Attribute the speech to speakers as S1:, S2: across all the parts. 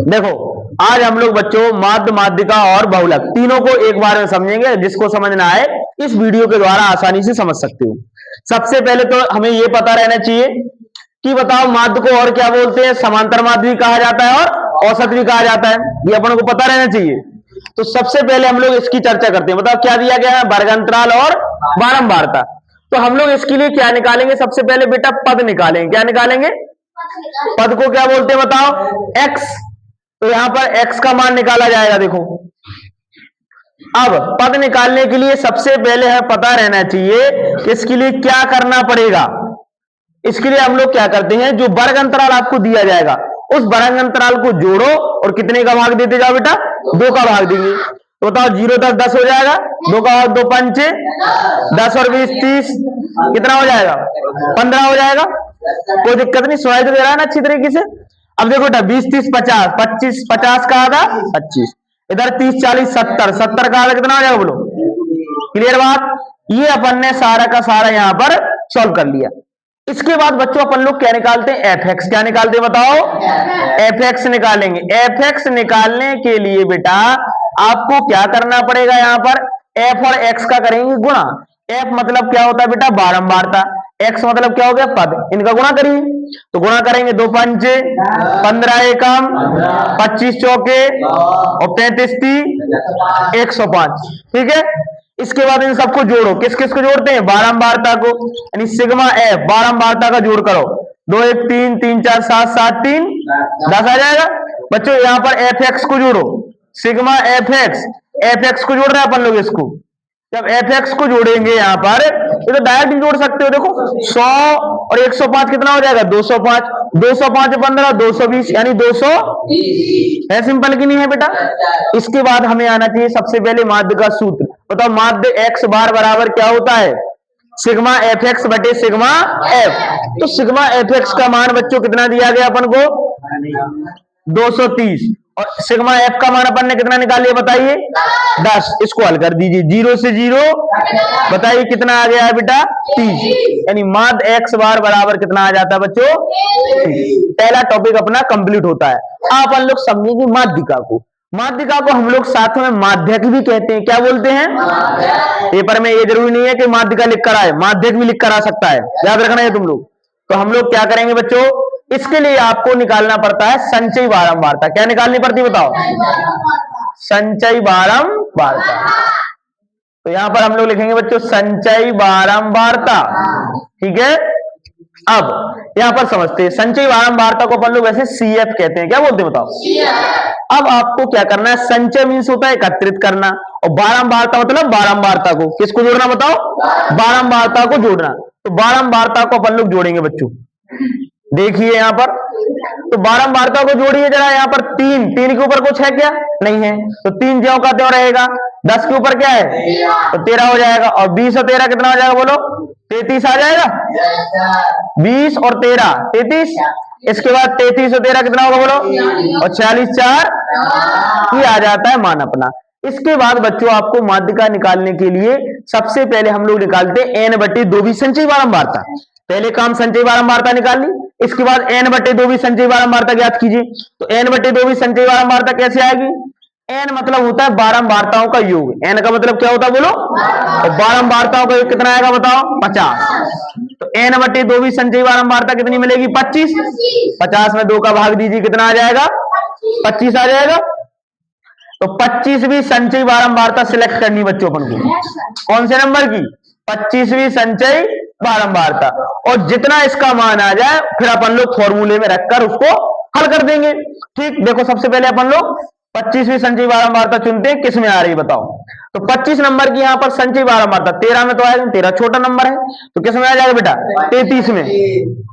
S1: देखो आज हम लोग बच्चों माध्य, माध्यिका और बहुलक तीनों को एक बार में समझेंगे। जिसको समझना है इस वीडियो के द्वारा आसानी से समझ सकते हो। सबसे पहले तो हमें यह पता रहना चाहिए कि बताओ माध्य को और क्या बोलते हैं। समांतर माध्य भी कहा जाता है और औसत भी कहा जाता है, ये अपन को पता रहना चाहिए। तो सबसे पहले हम लोग इसकी चर्चा करते हैं। बताओ क्या दिया गया है, वर्गांतराल और बारंबारता। तो हम लोग इसके लिए क्या निकालेंगे, सबसे पहले बेटा पद निकालेंगे। क्या निकालेंगे, पद को क्या बोलते हैं बताओ, एक्स। तो यहां पर एक्स का मान निकाला जाएगा। देखो अब पद निकालने के लिए सबसे पहले हमें पता रहना चाहिए कि इसके लिए क्या करना पड़ेगा। इसके लिए हम लोग क्या करते हैं, जो वर्ग अंतराल आपको दिया जाएगा उस वर्ग अंतराल को जोड़ो और कितने का भाग देते जाओ बेटा, 2 का भाग देंगे। तो बताओ 0 10 10 हो जाएगा, 2 का भाग 2 5 10 और 20 30, कितना हो जाएगा 15 हो जाएगा। कोई दिक्कत नहीं, सुनाई तो दे रहा है ना अच्छी तरीके से। अब देखो बेटा 20 30 50, 25 50 का आधा 25, इधर 30 40 70, 70 का आधा कितना हो जाएगा बोलो। क्लियर बात। ये अपन ने सारा का सारा यहां पर सॉल्व कर लिया। इसके बाद बच्चों अपन लोग क्या निकालते हैं, एफ एक्स। क्या निकालते हैं बताओ, एफ एक्स निकालेंगे। एफ एक्स निकालने के लिए बेटा आपको क्या करना पड़ेगा, यहां पर एफ और एक्स का करेंगे गुणा। एफ मतलब क्या होता है बेटा, बारंबारता। एक्स मतलब क्या हो गया, पद। इनका गुणा करिए। तो गुणा करेंगे 2 5 15 एकम 25 चौके और 35 30 105। ठीक है, इसके बाद इन सबको जोड़ो। किस किस को जोड़ते हैं, बारंबारता को, यानी सिग्मा एफ बारंबारता का जोड़ करो। 2 1 3 3 4 7 7 3 10 आ जाएगा। बच्चों यहां पर एफ एक्स को जोड़ो, सिग्मा एफ एक्स को जोड़ रहे हैं अपन लोग इसको। जब एफ एक्स को जोड़ेंगे यहां पर तो डायरेक्ट जोड़ सकते हो। देखो 100 और 105 कितना हो जाएगा, 205। 205 15 220 यानी 200 है। सिंपल की नहीं है बेटा। इसके बाद हमें आना चाहिए सबसे पहले माध्य का सूत्र। बताओ माध्य एक्स बार बराबर क्या होता है, सिग्मा एफ एक्स बटे सिग्मा एफ। तो सिग्मा एफ एक्स का मान बच्चों कितना दिया गया अपन को, 230। और सिग्मा एफ का मान अपन ने कितना निकाल लिया बताइए, 10। इसको हल कर दीजिए, 0 से 0 बताइए कितना आ गया है बेटा, 30। यानी माध्य एक्स बार बराबर कितना आ जाता है बच्चों, 30। पहला टॉपिक अपना कंप्लीट होता है। अब अपन लोग समझेंगे माध्यिका को। माध्यिका को हम लोग साथ में माध्यक भी कहते हैं। क्या बोलते हैं, पेपर में ये जरूरी नहीं है कि माध्यिका लिख कर आए, माध्यक भी लिख कर आ सकता है, याद रखना है तुम लोग। तो हम लोग क्या करेंगे बच्चों, इसके लिए आपको निकालना पड़ता है संचयी बारंबारता। क्या निकालनी पड़ती है बताओ, संचयी बारंबारता। तो यहां पर हम लोग लिखेंगे बच्चों संचयी बारंबारता। ठीक है, अब यहां पर समझते हैं संचयी बारंबारता को अपन लोग वैसे सीएफ कहते हैं। क्या बोलते हैं बताओ। अब आपको क्या करना है, संचय मीन्स होता है एकत्रित करना, और बारंबारता मतलब बारंबारता को किसको जोड़ना बताओ, बारंबारता को जोड़ना। तो बारंबारता को अपन लोग जोड़ेंगे बच्चों। देखिए यहां पर, तो बारंबारता को जोड़िए जरा। यहां पर 3 3 के ऊपर कुछ है क्या, नहीं है, तो 3 ज्यों का त्यों रहेगा। 10 के ऊपर क्या है, तो 13 हो जाएगा। और 20 और 13 कितना हो जाएगा बोलो, 33 आ जाएगा। 20 और 13 33। इसके बाद 33 और 13 कितना होगा बोलो, और 46 4 ये आ जाता है मान अपना। इसके बाद बच्चों आपको माध्यिका निकालने के लिए सबसे पहले हम लोग निकालते हैं n बटे 2 भी संचयी बारंबारता। पहले काम संचयी बारंबारता निकाल ली, इसके बाद n बटे 2 भी संचयी बारंबारता ज्ञात कीजिए। तो n बटे 2 भी संचयी बारंबारता कैसे आएगी, n मतलब होता है बारंबारताओं का योग। n का मतलब क्या होता है बोलो, और बारंबारताओं का योग कितना आएगा बताओ, 50। तो n बटे 2 भी संचयी बारंबारता कितनी मिलेगी, 25। 50 में 2 का भाग दीजिए, कितना आ जाएगा, 25 आ जाएगा। तो 25वीं संचयी बारंबारता सिलेक्ट करनी बच्चों अपन को, कौन से नंबर की, 25वीं संचयी बारंबारता। और जितना इसका मान आ जाए फिर अपन लोग फॉर्मूले में रखकर उसको हल कर देंगे। ठीक, देखो सबसे पहले अपन लोग 25वीं संचयी बारंबारता चुनते हैं, किस में आ रही बताओ। तो 25 नंबर की यहां पर संचयी बारंबारता 13 में तो आएगी, 13 छोटा नंबर है, तो किस में आ जाएगा बेटा, 33 में।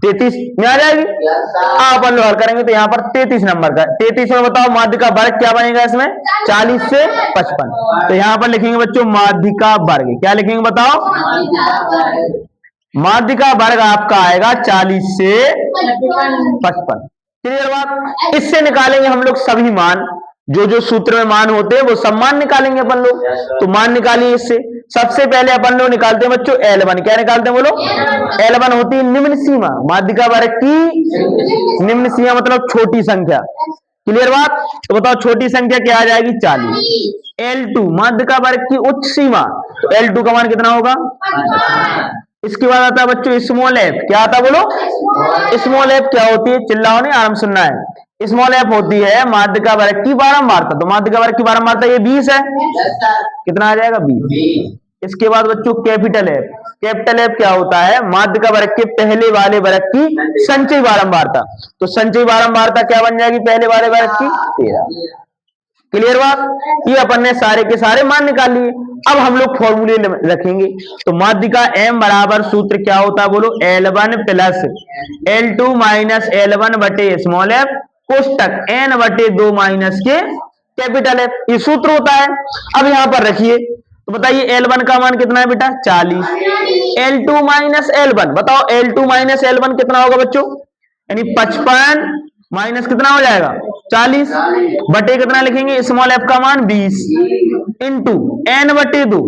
S1: 33 में आ जाएगी। अपन लोग हल करेंगे तो यहाँ पर 33 नंबर का, 33 में बताओ माध्यिका वर्ग क्या बनेगा इसमें, 40 से 55। तो यहाँ पर लिखेंगे बच्चों माध्यिका वर्ग। क्या लिखेंगे बताओ, माध्यिका वर्ग आपका आएगा 40 से 55। क्लियर बात। इससे निकालेंगे हम लोग सभी मान, जो जो सूत्र में मान होते हैं वो सब मान निकालेंगे अपन लोग। तो मान निकालिए इससे। सबसे पहले अपन लोग निकालते हैं बच्चों L1। क्या निकालते हैं बोलो, L1 होती है निम्न सीमा, माध्यिका वर्ग की निम्न सीमा मतलब छोटी संख्या। क्लियर बात। तो बताओ छोटी संख्या क्या आ जाएगी 40। L2 माध्य का वर्ग की उच्च सीमा, तो L2 का मान कितना होगा। इसके बाद आता है बच्चों स्मॉल एफ। क्या आता बोलो, स्मॉल एफ क्या होती है, चिल्लाओ नहीं, आराम सुनना है। स्मॉल एफ होती है माध्य का वर्ग की बारंबारता। तो माध्य का वर्ग की बारंबारता ये 20 है, कितना आ जाएगा 20। इसके बाद बच्चों कैपिटल एफ। कैपिटल एफ क्या होता है, माध्य का वर्ग के पहले वाले वर्ग की संचयी बारंबारता। तो संचयी बारंबारता क्या बन जाएगी पहले वाले वर्ग की 13। क्लियर बात। ये अपन ने सारे के सारे मान निकाल लिए। अब हम लोग फॉर्मूले रखेंगे। तो माध्य का m बराबर सूत्र क्या होता है बोलो, L1 plus L2 minus L1 बटे स्मॉल एफ कोष्टक n बटे 2 माइनस के कैपिटल एफ, ये सूत्र होता है। अब यहां पर रखिए, तो बताइए L1 का मान कितना है बेटा 40। L2 माइनस L1, बताओ L2 माइनस L1 कितना होगा बच्चों, यानी 55 माइनस कितना हो जाएगा 40 बटे कितना लिखेंगे स्मॉल एफ का मान 20 इंटू n बटे 2।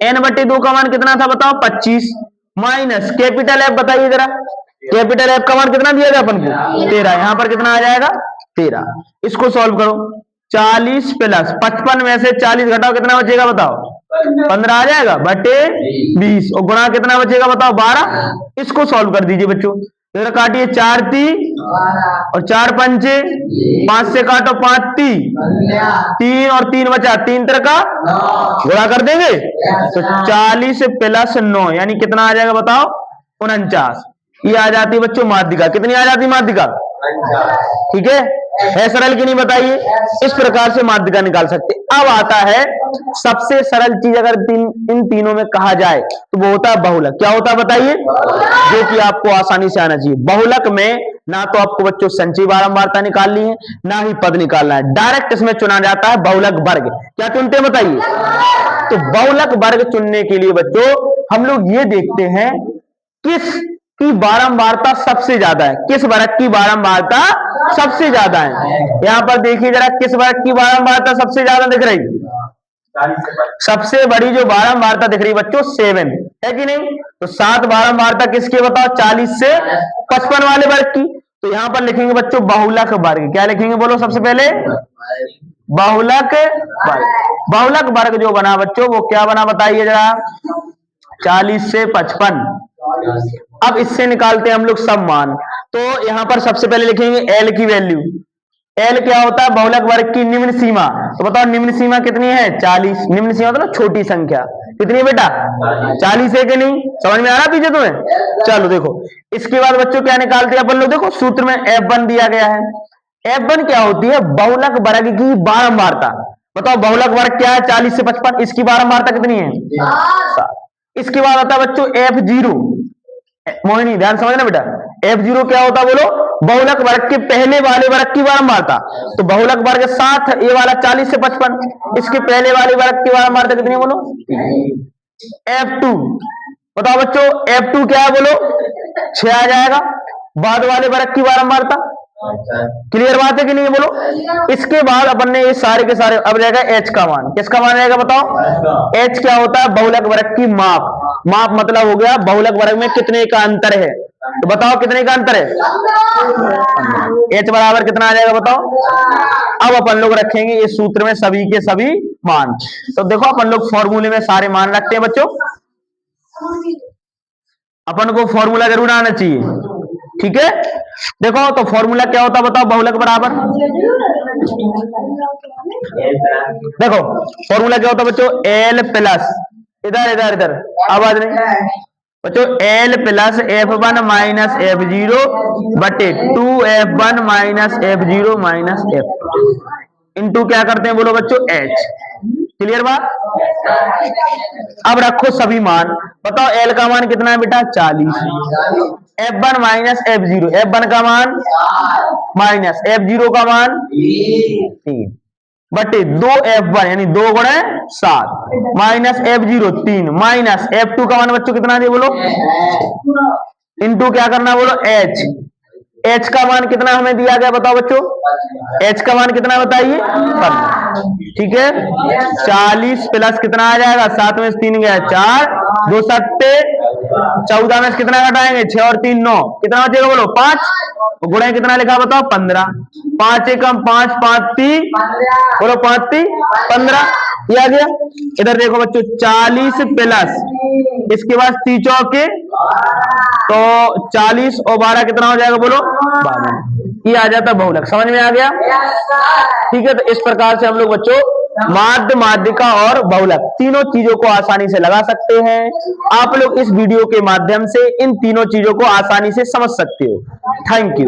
S1: n बटे 2 का मान कितना था बताओ 25 माइनस कैपिटल एफ, बताइए जरा कैपिटल एफ का मान कितना दिया गया अपन को 13। यहां पर कितना आ जाएगा 13। इसको सॉल्व करो, 40 प्लस 55 में से 40 घटाओ कितना बचेगा बताओ 15 आ जाएगा बटे 20 और गुणा कितना बचेगा बताओ 12। इसको सॉल्व कर दीजिए बच्चों, जरा काटिए 4 3 और 4 पंचे 5 से काटो 5 3 और 3 बचा 3 का गुणा कर देंगे तो 40 प्लस 9 यानी कितना आ जाएगा बताओ 49। ये आ जाती है बच्चों माध्यिका, कितनी आ जाती है माध्यिका, ठीक है सरल की नहीं बताइए। इस प्रकार से माध्यिका निकाल सकते। अब आता है सबसे सरल चीज, अगर इन तीनों में कहा जाए तो वो होता है बहुलक। क्या होता है बताइए, जो कि आपको आसानी से आना चाहिए। बहुलक में ना तो आपको बच्चों संचयी बारंबारता निकालनी है, ना ही पद निकालना है, डायरेक्ट इसमें चुना जाता है बहुलक वर्ग। क्या चुनते हैं बताइए, तो बहुलक वर्ग चुनने के लिए बच्चों हम लोग ये देखते हैं किस की बारंबारता सबसे ज्यादा है, किस वर्ग की बारंबारता सबसे ज्यादा है। यहां पर देखिए जरा किस वर्ग की बारंबारता सबसे ज्यादा दिख रही, सबसे बड़ी जो बारंबारता दिख रही बच्चों 7 है कि नहीं। तो 7 बारंबारता किसकी बताओ 40 से 55 वाले वर्ग की। तो यहां पर लिखेंगे बच्चों बहुलक वर्ग। क्या लिखेंगे बोलो सबसे पहले, बहुलक वर्ग। बहुलक वर्ग जो बना बच्चों वो क्या बना बताइए जरा, 40 से 55। अब इससे निकालते हैं हम लोग सब मान। तो यहां पर सबसे पहले लिखेंगे L की वैल्यू। L क्या होता है बहुलक वर्ग की निम्न सीमा। तो बताओ निम्न सीमा कितनी है 40। निम्न सीमा मतलब छोटी संख्या कितनी है बेटा 40 है कि नहीं, समझ में आ रहा पीछे तुम्हें। चलो देखो इसके बाद बच्चों क्या निकालते हैं अपन लोग, देखो सूत्र में F1 दिया गया है। F1 क्या होती है बहुलक वर्ग की बारंबारता। बताओ बहुलक वर्ग क्या है 40 से 55, इसकी बारंबारता कितनी है 7। इसके बाद आता है बच्चों F0। मोहिनी ध्यान समझना बेटा, F0 क्या होता है बोलो, बहुलक वर्ग के पहले वाले वर्ग की बारंबारता। तो बहुलक वर्ग 7, ये वाला 40 से 55, इसके पहले वाले वर्ग की बारंबारता कितनी है बोलो। F2 बताओ बच्चों F2 क्या है बोलो 6 आ जाएगा, बाद वाले वर्ग की बारंबारता। क्लियर बात है कि नहीं बोलो। इसके बाद अपन ने ये सारे के सारे, अब रहेगा H का मान। किसका मान रहेगा बताओ, H क्या होता है बहुलक वर्ग की माप। माप मतलब हो गया बहुलक वर्ग में कितने का अंतर है। तो बताओ कितने का अंतर है, H बराबर कितना आ जाएगा बताओ। अब अपन लोग रखेंगे इस सूत्र में सभी के सभी मान। तो देखो अपन लोग फॉर्मूले में सारे मान रखते हैं बच्चों, अपन को फॉर्मूला जरूर आना चाहिए, ठीक है। देखो तो फॉर्मूला क्या होता है बताओ बहुलक बराबर, देखो फॉर्मूला क्या होता है बच्चों L प्लस इधर इधर इधर आवाज नहीं बच्चों, L plus F1 minus F0 बटे 2F1 minus F0 minus F into क्या करते हैं बोलो बच्चों H। क्लियर बात। अब रखो सभी मान, बताओ L का मान कितना है बेटा 40, F1 माइनस F0, F1 का मान माइनस F0 का मान 3 बटे 2F1 यानी 2 गुणे 7 माइनस F0 3 माइनस F2 का मान बच्चों कितना दे बोलो इंटू क्या करना बोलो H। H का मान कितना हमें दिया गया बताओ बच्चों, H का मान कितना बताइए 15, ठीक है। 40 प्लस कितना आ जाएगा 7 में 3 गया 4, 2 7 14 में कितना घटाएंगे 6 और 3 9, कितना बचेगा बोलो 5। गुणा कितना लिखा बताओ 15, 5 एकम 5, 5 3, बोलो 5 3 15, ये आ गया। इधर देखो बच्चों 40 प्लस इसके बाद 3 चौके तो 40 और 12 कितना हो जाएगा बोलो 52, ये आ जाता बहुलक। समझ में आ गया? ठीक है, तो इस प्रकार से हम लोग बच्चों माध्य, माध्यिका और बहुलक तीनों चीजों को आसानी से लगा सकते हैं। आप लोग इस वीडियो के माध्यम से इन तीनों चीजों को आसानी से समझ सकते हो। Thank you.